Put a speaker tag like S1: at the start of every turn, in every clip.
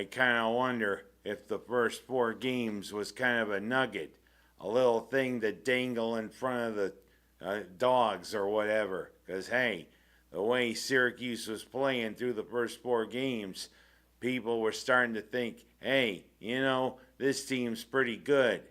S1: I kind of wonder if the first 4 games was kind of a nugget, a little thing to dangle in front of the dogs or whatever. Because, hey, the way Syracuse was playing through the first 4 games, people were starting to think, hey, this team's pretty good.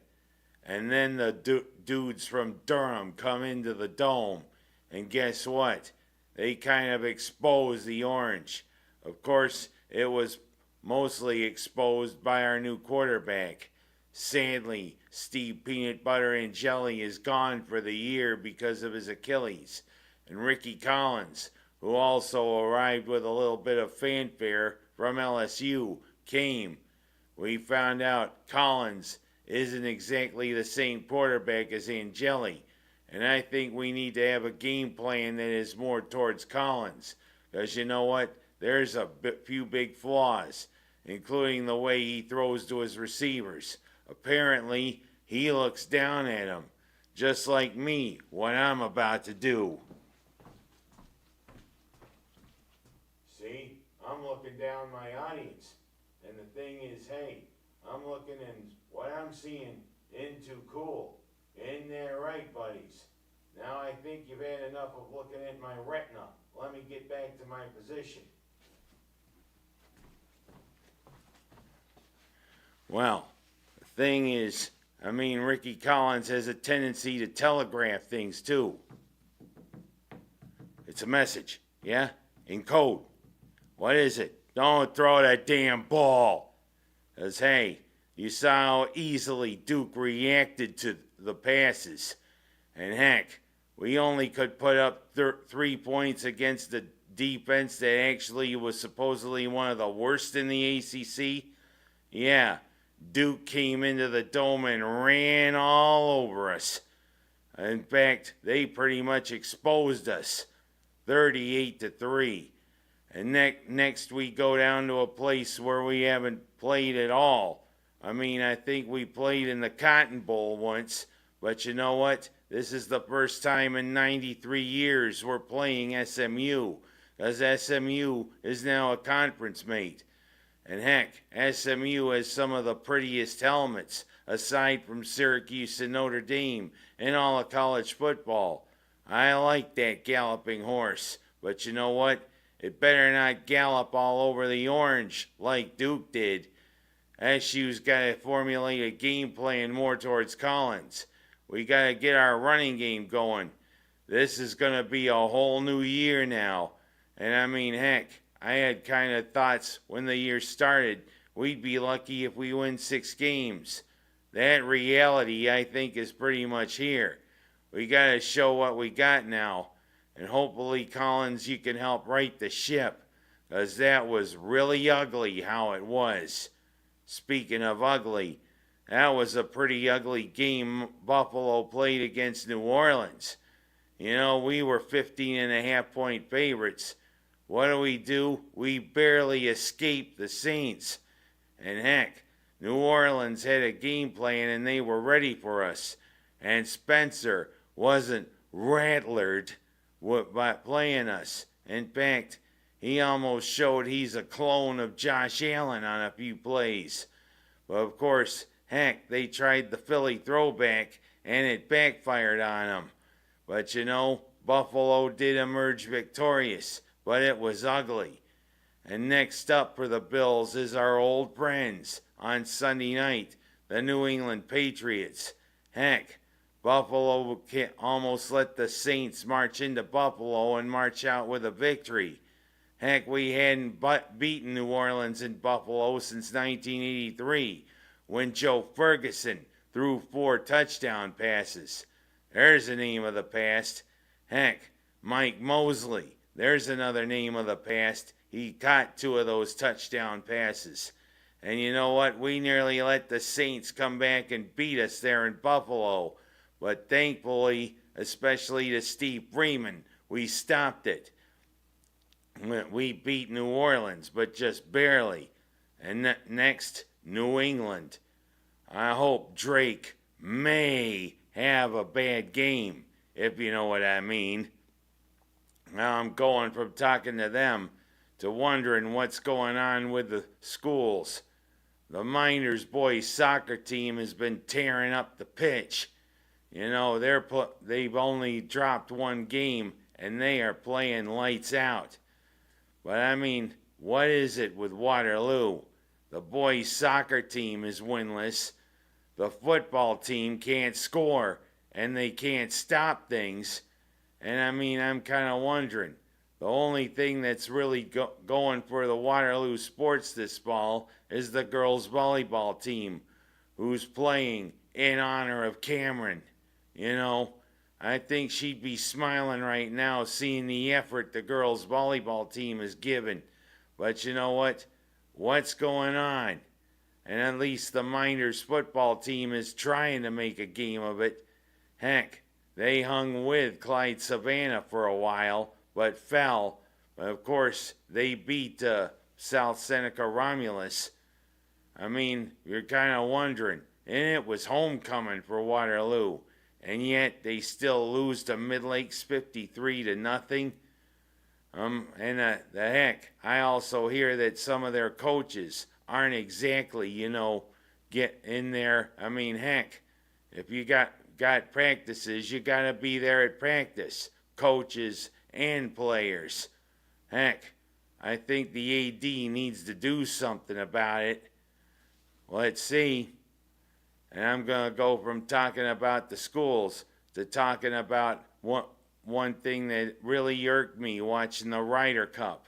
S1: And then the dudes from Durham come into the dome, and guess what? They kind of exposed the orange. Of course, it was mostly exposed by our new quarterback. Sadly, Steve Peanut Butter and Jelly is gone for the year because of his Achilles. And Rickie Collins, who also arrived with a little bit of fanfare from LSU, came. We found out Collins isn't exactly the same quarterback as Angeli, and I think we need to have a game plan that is more towards Collins, because you know what? There's a few big flaws, including the way he throws to his receivers. Apparently, he looks down at them, just like me, what I'm about to do. See, I'm looking down my audience, and the thing is, hey, I'm looking and what I'm seeing isn't too cool. Isn't that right, buddies? Now I think you've had enough of looking at my retina. Let me get back to my position. Well, the thing is, Rickie Collins has a tendency to telegraph things too. It's a message, yeah? In code. What is it? Don't throw that damn ball. Because, hey, you saw how easily Duke reacted to the passes. And heck, we only could put up 3 points against the defense that actually was supposedly one of the worst in the ACC. Yeah, Duke came into the dome and ran all over us. In fact, they pretty much exposed us, 38-3. And next we go down to a place where we haven't played at all. I think we played in the Cotton Bowl once, but you know what? This is the first time in 93 years we're playing SMU, because SMU is now a conference mate. And heck, SMU has some of the prettiest helmets, aside from Syracuse and Notre Dame, in all of college football. I like that galloping horse, but you know what? It better not gallop all over the orange like Duke did. SU's got to formulate a game plan more towards Collins. We got to get our running game going. This is going to be a whole new year now. And heck, I had kind of thoughts when the year started we'd be lucky if we win 6 games. That reality, I think, is pretty much here. We got to show what we got now. And hopefully, Collins, you can help right the ship. Because that was really ugly how it was. Speaking of ugly, that was a pretty ugly game Buffalo played against New Orleans. We were 15.5-point favorites. What do? We barely escaped the Saints. And heck, New Orleans had a game plan and they were ready for us. And Spencer wasn't rattlered by playing us. In fact, he almost showed he's a clone of Josh Allen on a few plays. But of course, heck, they tried the Philly throwback and it backfired on them. But Buffalo did emerge victorious, but it was ugly. And next up for the Bills is our old friends on Sunday night, the New England Patriots. Heck, Buffalo almost let the Saints march into Buffalo and march out with a victory. Heck, we hadn't beaten New Orleans in Buffalo since 1983, when Joe Ferguson threw 4 touchdown passes. There's the name of the past. Heck, Mike Mosley, there's another name of the past. He caught 2 of those touchdown passes. And you know what? We nearly let the Saints come back and beat us there in Buffalo. But thankfully, especially to Steve Freeman, we stopped it. We beat New Orleans, but just barely. And next, New England. I hope Drake may have a bad game, if you know what I mean. Now I'm going from talking to them to wondering what's going on with the schools. The Miners boys soccer team has been tearing up the pitch. You know, they've only dropped one game and they are playing lights out. But I mean, what is it with Waterloo? The boys soccer team is winless. The football team can't score and they can't stop things. And I mean, I'm kind of wondering, the only thing that's really going for the Waterloo sports this fall is the girls volleyball team, who's playing in honor of Cameron. You know, I think she'd be smiling right now seeing the effort the girls volleyball team is given. But you know what? What's going on? And at least the Miners football team is trying to make a game of it. Heck, they hung with Clyde Savannah for a while, but fell. But of course, they beat South Seneca Romulus. I mean, you're kind of wondering. And it was homecoming for Waterloo. And yet they still lose to Mid-Lakes 53-0. And the heck, I also hear that some of their coaches aren't exactly, get in there. I mean, heck, if you got practices, you got to be there at practice, coaches and players. Heck, I think the AD needs to do something about it. Let's see. And I'm going to go from talking about the schools to talking about one thing that really irked me watching the Ryder Cup.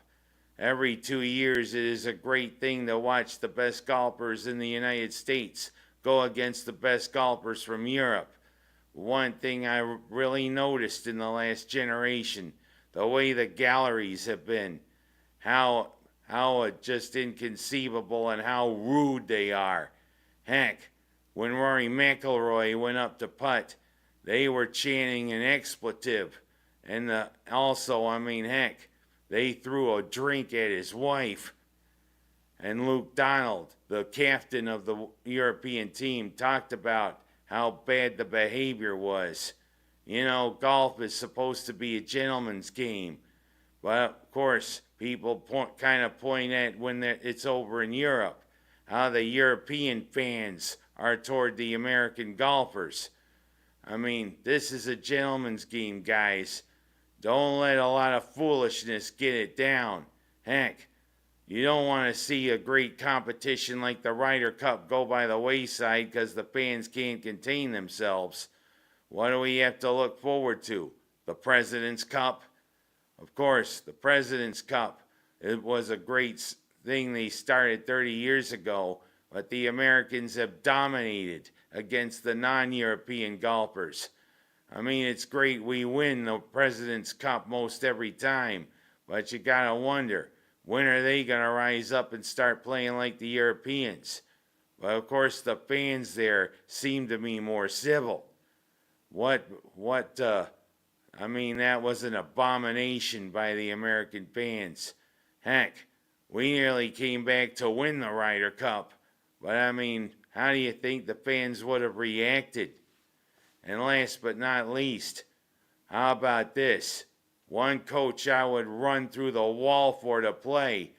S1: Every 2 years, it is a great thing to watch the best golfers in the United States go against the best golfers from Europe. One thing I really noticed in the last generation, the way the galleries have been, how just inconceivable and how rude they are. Heck, when Rory McIlroy went up to putt, they were chanting an expletive. And heck, they threw a drink at his wife. And Luke Donald, the captain of the European team, talked about how bad the behavior was. You know, golf is supposed to be a gentleman's game. But of course, people kind of point at when it's over in Europe, how the European fans are toward the American golfers. I mean, this is a gentleman's game, guys. Don't let a lot of foolishness get it down. Heck, you don't want to see a great competition like the Ryder Cup go by the wayside because the fans can't contain themselves. What do we have to look forward to? The President's Cup? Of course, the President's Cup. It was a great thing they started 30 years ago, but the Americans have dominated against the non-European golfers. I mean, it's great we win the President's Cup most every time, but you gotta wonder, when are they gonna rise up and start playing like the Europeans? Well, of course, the fans there seem to be more civil. That was an abomination by the American fans. Heck, we nearly came back to win the Ryder Cup. But I mean, how do you think the fans would have reacted? And last but not least, how about this? One coach I would run through the wall for to play,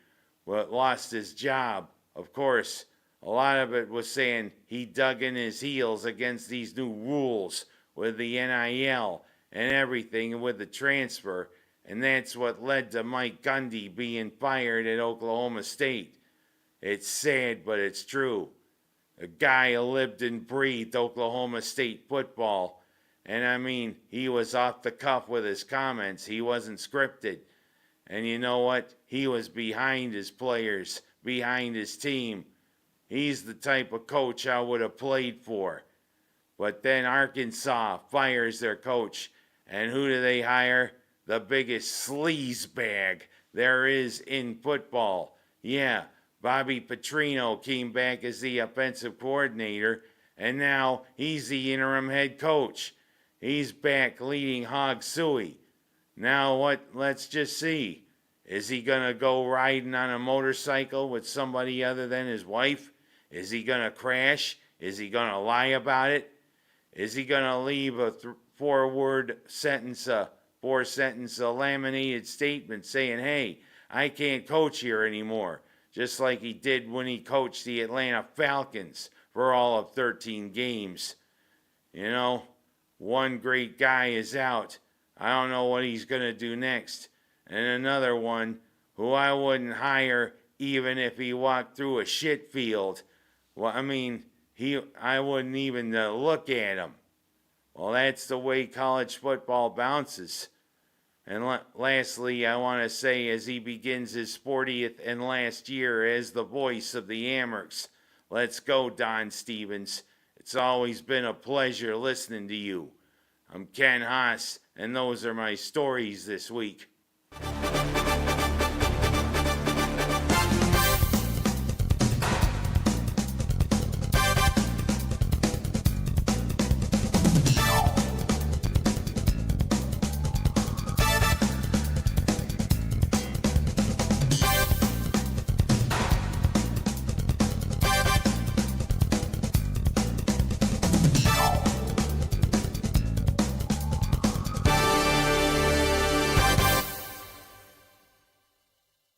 S1: but lost his job. Of course, a lot of it was saying he dug in his heels against these new rules with the NIL and everything with the transfer. And that's what led to Mike Gundy being fired at Oklahoma State. It's sad, but it's true. A guy who lived and breathed Oklahoma State football. And I mean, he was off the cuff with his comments. He wasn't scripted. And you know what? He was behind his players, behind his team. He's the type of coach I would have played for. But then Arkansas fires their coach. And who do they hire? The biggest sleazebag there is in football. Yeah. Bobby Petrino came back as the offensive coordinator, and now he's the interim head coach. He's back leading Hog Suey. Now let's just see. Is he going to go riding on a motorcycle with somebody other than his wife? Is he going to crash? Is he going to lie about it? Is he going to leave a four-sentence laminated statement saying, hey, I can't coach here anymore. Just like he did when he coached the Atlanta Falcons for all of 13 games. You know, one great guy is out. I don't know what he's going to do next. And another one who I wouldn't hire even if he walked through a shit field. Well, I mean, I wouldn't even look at him. Well, that's the way college football bounces. And lastly, I want to say as he begins his 40th and last year as the voice of the Amerks, let's go, Don Stevens. It's always been a pleasure listening to you. I'm Ken Haas, and those are my stories this week.